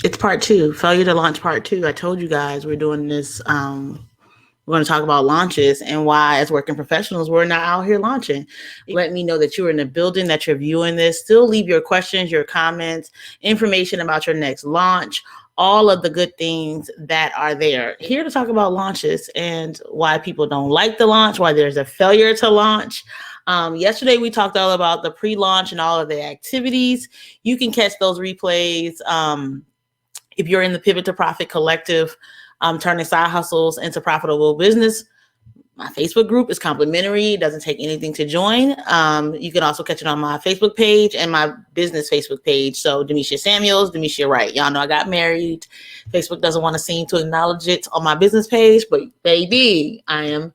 It's part two, failure to launch part two. I told you guys we're doing this. We're going to talk about launches and why, as working professionals, we're not out here launching. Let me know that you're in the building, that you're viewing this. Still leave your questions, your comments, information about your next launch, all of the good things that are there. Here to talk about launches and why people don't like the launch, why there's a failure to launch. Yesterday, we talked all about the pre-launch and all of the activities. You can catch those replays if you're in the Pivot to Profit Collective, turning side hustles into profitable business. My Facebook group is complimentary. It doesn't take anything to join. You can also catch it on my Facebook page and my business Facebook page. So Demishia Samuels, Demishia Wright. Y'all know I got married. Facebook doesn't want to seem to acknowledge it on my business page, but baby, I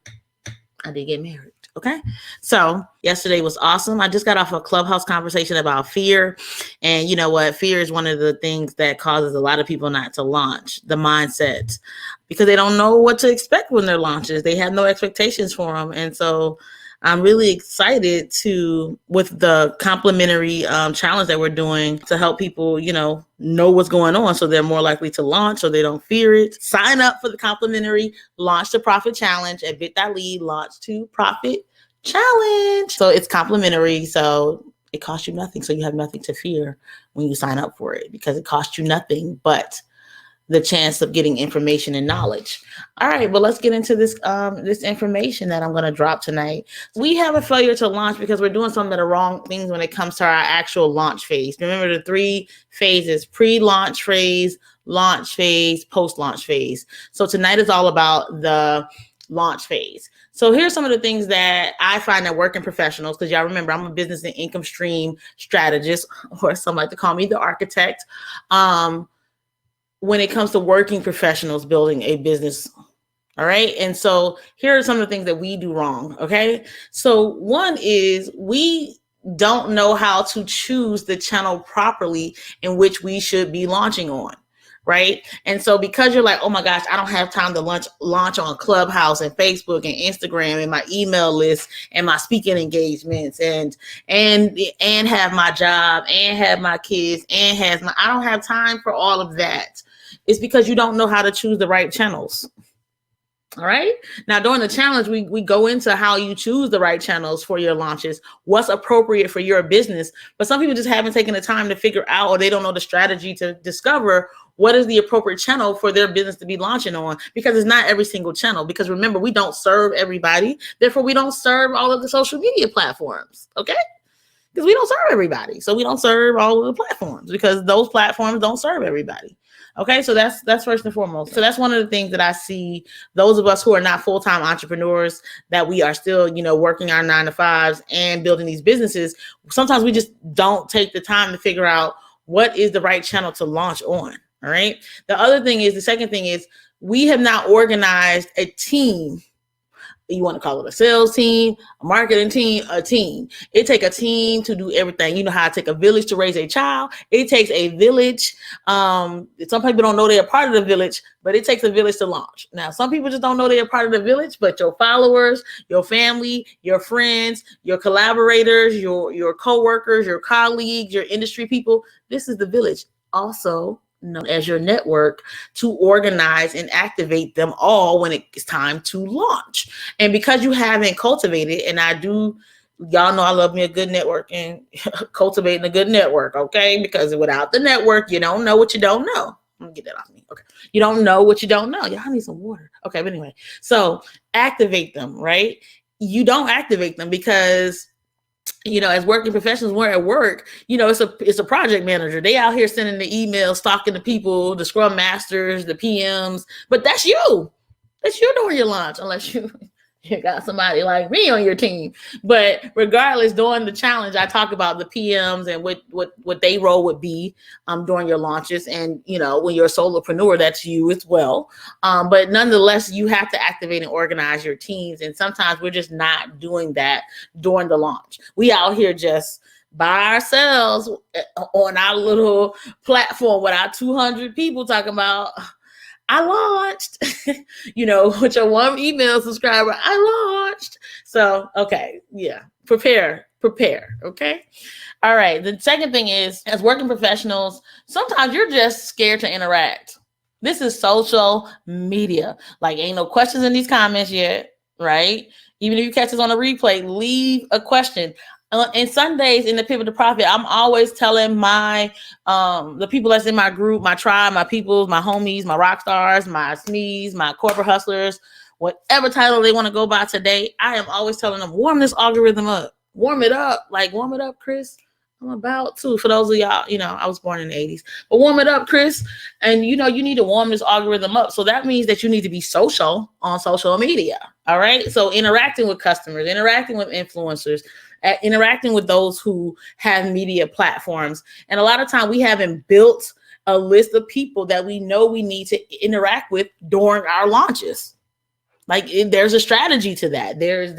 did get married. Okay. So yesterday was awesome. I just got off a Clubhouse conversation about fear. And you know what? Fear is one of the things that causes a lot of people not to launch, the mindset, because they don't know what to expect when they're launches. They have no expectations for them. And so I'm really excited with the complimentary challenge that we're doing to help people, know what's going on so they're more likely to launch so they don't fear it. Sign up for the complimentary Launch to Profit Challenge at bit.ly Launch to Profit Challenge. So it's complimentary. So it costs you nothing. So you have nothing to fear when you sign up for it because it costs you nothing but the chance of getting information and knowledge. All right, well, let's get into this information that I'm going to drop tonight. We have a failure to launch because we're doing some of the wrong things when it comes to our actual launch phase. Remember the 3 phases: pre-launch phase, launch phase, post-launch phase. So tonight is all about the launch phase. So here's some of the things that I find that working professionals, because y'all remember I'm a business and income stream strategist, or some like to call me the architect. When it comes to working professionals building a business. All right. And so here are some of the things that we do wrong. Okay. So one is we don't know how to choose the channel properly in which we should be launching on. Right. And so because you're like, oh my gosh, I don't have time to launch on Clubhouse and Facebook and Instagram and my email list and my speaking engagements and have my job and have my kids and I don't have time for all of that. It's because you don't know how to choose the right channels. All right. Now, during the challenge, we go into how you choose the right channels for your launches, what's appropriate for your business. But some people just haven't taken the time to figure out, or they don't know the strategy to discover what is the appropriate channel for their business to be launching on, because it's not every single channel. Because remember, we don't serve everybody. Therefore, we don't serve all of the social media platforms. Okay. Because we don't serve everybody. So we don't serve all of the platforms because those platforms don't serve everybody. Okay, so that's first and foremost. So that's one of the things that I see those of us who are not full-time entrepreneurs, that we are still, working our 9-to-5s and building these businesses. Sometimes we just don't take the time to figure out what is the right channel to launch on. All right. The second thing is we have not organized a team. You want to call it a sales team, a marketing team, a team. It takes a team to do everything. You know how it takes a village to raise a child. It takes a village. Some people don't know they're part of the village, but it takes a village to launch. Now, some people just don't know they're part of the village, but your followers, your family, your friends, your collaborators, your coworkers, your colleagues, your industry people, this is the village. Also known as your network, to organize and activate them all when it's time to launch. And because you haven't cultivated, and y'all know I love me a good network and cultivating a good network, okay? Because without the network, you don't know what you don't know. Let me get that off me. Okay. You don't know what you don't know. Y'all need some water. Okay, but anyway, so activate them, right? You don't activate them because as working professionals, we're at work, it's a project manager. They out here sending the emails, talking to people, the scrum masters, the PMs, but that's you. That's you doing your launch, unless you got somebody like me on your team. But regardless, during the challenge, I talk about the PMs and what they role would be during your launches. And, when you're a solopreneur, that's you as well. But nonetheless, you have to activate and organize your teams. And sometimes we're just not doing that during the launch. We out here just by ourselves on our little platform with our 200 people talking about, I launched, with your one email subscriber, I launched. So, okay. Yeah. Prepare prepare. Okay. All right. The second thing is, as working professionals, sometimes you're just scared to interact. This is social media. Like, ain't no questions in these comments yet, right? Even if you catch us on a replay, leave a question. And Sundays in the Pivot to Profit, I'm always telling my the people that's in my group, my tribe, my people, my homies, my rock stars, my SMEs, my corporate hustlers, whatever title they want to go by today, I am always telling them, warm this algorithm up. Warm it up. Like, warm it up, Chris. I'm about to. For those of y'all, I was born in the 80s. But warm it up, Chris. And, you need to warm this algorithm up. So that means that you need to be social on social media. All right? So interacting with customers, interacting with influencers, interacting with those who have media platforms. And a lot of time we haven't built a list of people that we know we need to interact with during our launches. Like, there's a strategy to that. There's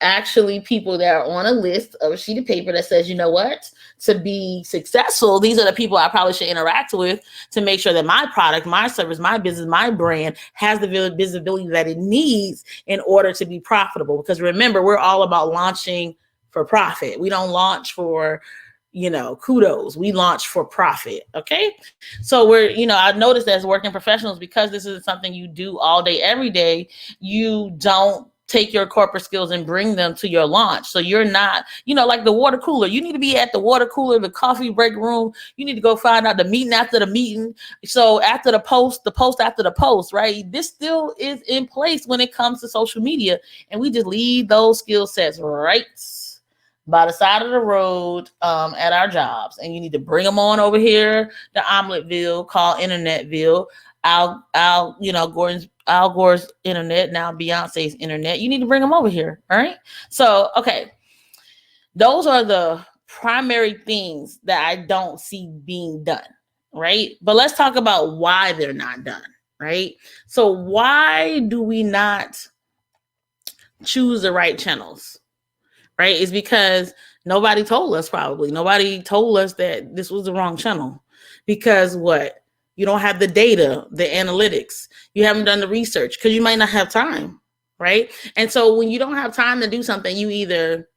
actually people that are on a list of a sheet of paper that says, you know what, to be successful, these are the people I probably should interact with to make sure that my product, my service, my business, my brand has the visibility that it needs in order to be profitable. Because remember, we're all about launching for profit. We don't launch for kudos. We launch for profit. Okay. So I noticed as working professionals, because this is something you do all day, every day, you don't take your corporate skills and bring them to your launch. So you're not, like the water cooler. You need to be at the water cooler, the coffee break room. You need to go find out the meeting after the meeting. So after the post after the post, right? This still is in place when it comes to social media. And we just leave those skill sets right by the side of the road at our jobs. And you need to bring them on over here to Omeleteville, called Internetville. Al Gore's internet, now Beyonce's internet. You need to bring them over here. All right. So, okay. Those are the primary things that I don't see being done. Right. But let's talk about why they're not done. Right. So why do we not choose the right channels? Right. It's because nobody told us, probably. Nobody told us that this was the wrong channel. Because what? You don't have the data, the analytics. You haven't done the research because you might not have time, right? And so when you don't have time to do something, you either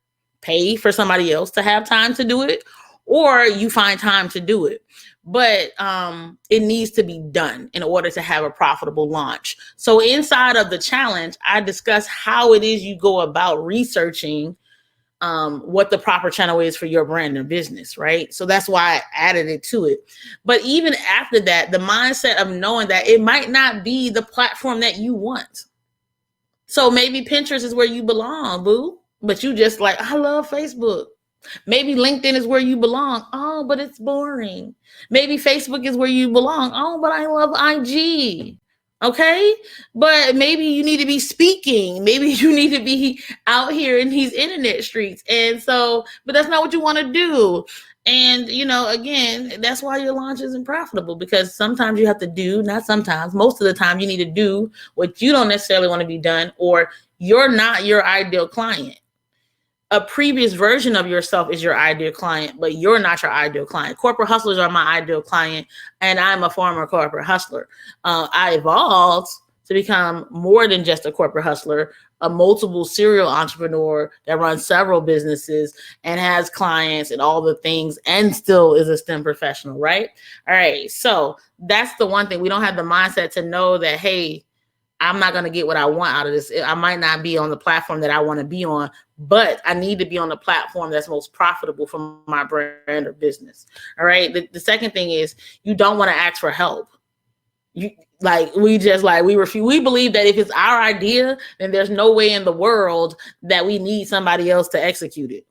pay for somebody else to have time to do it, or you find time to do it. But it needs to be done in order to have a profitable launch. So inside of the challenge, I discuss how it is you go about researching what the proper channel is for your brand and business, right? So that's why I added it to it. But even after that, the mindset of knowing that it might not be the platform that you want. So maybe Pinterest is where you belong, boo. But you just like, I love Facebook. Maybe LinkedIn is where you belong. Oh, but it's boring. Maybe Facebook is where you belong. Oh, but I love IG. Okay. But maybe you need to be speaking. Maybe you need to be out here in these internet streets. And so, but that's not what you want to do. And, again, that's why your launch isn't profitable, because sometimes you have to do, not sometimes, most of the time you need to do what you don't necessarily want to be done, or you're not your ideal client. A previous version of yourself is your ideal client, but you're not your ideal client. Corporate hustlers are my ideal client, and I'm a former corporate hustler. I evolved to become more than just a corporate hustler, a multiple serial entrepreneur that runs several businesses and has clients and all the things, and still is a STEM professional, right? All right, so that's the one thing. We don't have the mindset to know that, hey, I'm not going to get what I want out of this. I might not be on the platform that I want to be on, but I need to be on the platform that's most profitable for my brand or business. All right. The second thing is, you don't want to ask for help. We refuse. We believe that if it's our idea, then there's no way in the world that we need somebody else to execute it.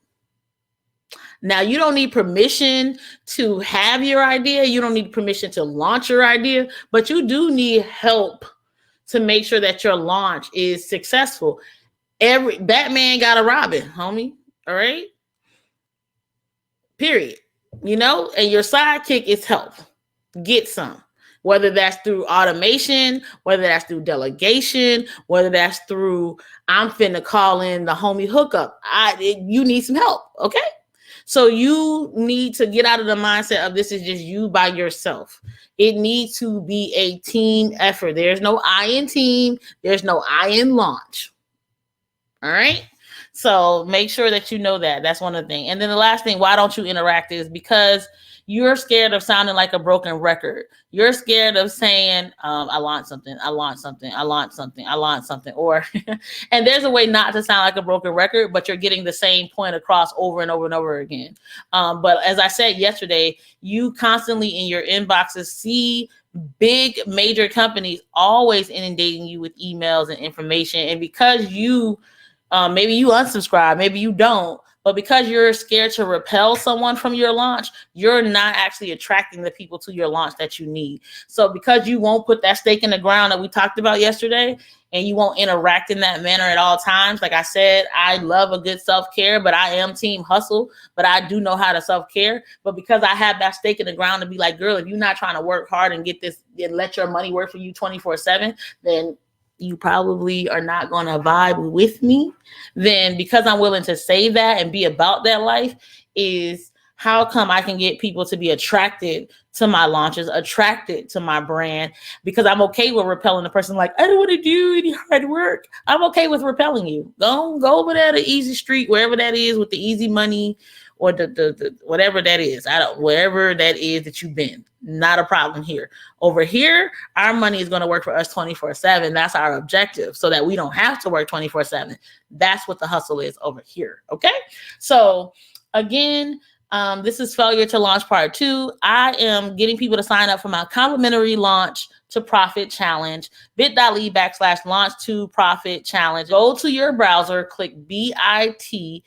Now, you don't need permission to have your idea. You don't need permission to launch your idea, but you do need help to make sure that your launch is successful. Every Batman got a Robin, homie. All right. Period. And your sidekick is help. Get some. Whether that's through automation, whether that's through delegation, whether that's through, I'm finna call in the homie hookup. You need some help. Okay. So you need to get out of the mindset of this is just you by yourself. It needs to be a team effort. There's no I in team. There's no I in launch. All right. So make sure that you know that. That's one of the things. And then the last thing, why don't you interact, is because you're scared of sounding like a broken record. You're scared of saying, I launched something, I launched something, I launched something, I launched something. Or, and there's a way not to sound like a broken record, but you're getting the same point across over and over and over again. But as I said yesterday, you constantly in your inboxes see big major companies always inundating you with emails and information. And because maybe you unsubscribe, maybe you don't, but because you're scared to repel someone from your launch, you're not actually attracting the people to your launch that you need. So because you won't put that stake in the ground that we talked about yesterday, and you won't interact in that manner at all times. Like I said, I love a good self-care, but I am team hustle, but I do know how to self-care. But because I have that stake in the ground to be like, girl, if you're not trying to work hard and get this and let your money work for you 24/7, then you probably are not going to vibe with me. Then because I'm willing to say that and be about that life, is how come I can get people to be attracted to my launches, attracted to my brand, because I'm okay with repelling the person. Like, I don't want to do any hard work. I'm okay with repelling you. Go over there to Easy Street, wherever that is, with the easy money, or the whatever that is. Wherever that is that you've been. Not a problem here. Over here, our money is going to work for us 24/7. That's our objective, so that we don't have to work 24/7. That's what the hustle is over here. Okay. So again, this is Failure to Launch Part 2. I am getting people to sign up for my complimentary Launch to Profit Challenge, bit.ly/launch to profit challenge. Go to your browser, click bit.ly,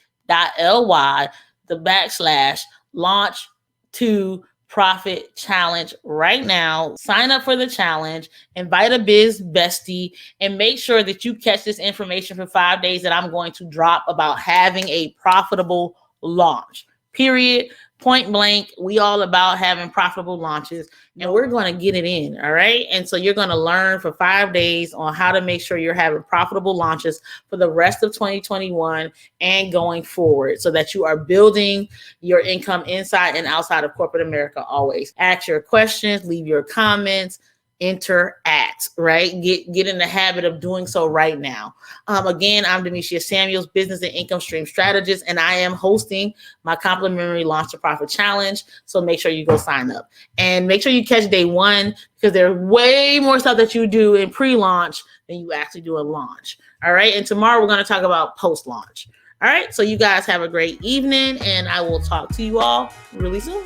/launch to profit challenge right now. Sign up for the challenge, invite a biz bestie, and make sure that you catch this information for 5 days that I'm going to drop about having a profitable launch. Period. Point blank. We all about having profitable launches, and we're going to get it in. All right. And so you're going to learn for 5 days on how to make sure you're having profitable launches for the rest of 2021 and going forward, so that you are building your income inside and outside of corporate America. Always ask your questions, leave your comments, interact, right? Get in the habit of doing so right now. Again, I'm Demishia Samuels, business and income stream strategist, and I am hosting my complimentary Launch to Profit Challenge. So make sure you go sign up, and make sure you catch day 1, because there's way more stuff that you do in pre-launch than you actually do in launch. All right. And tomorrow we're going to talk about post-launch. All right. So you guys have a great evening, and I will talk to you all really soon.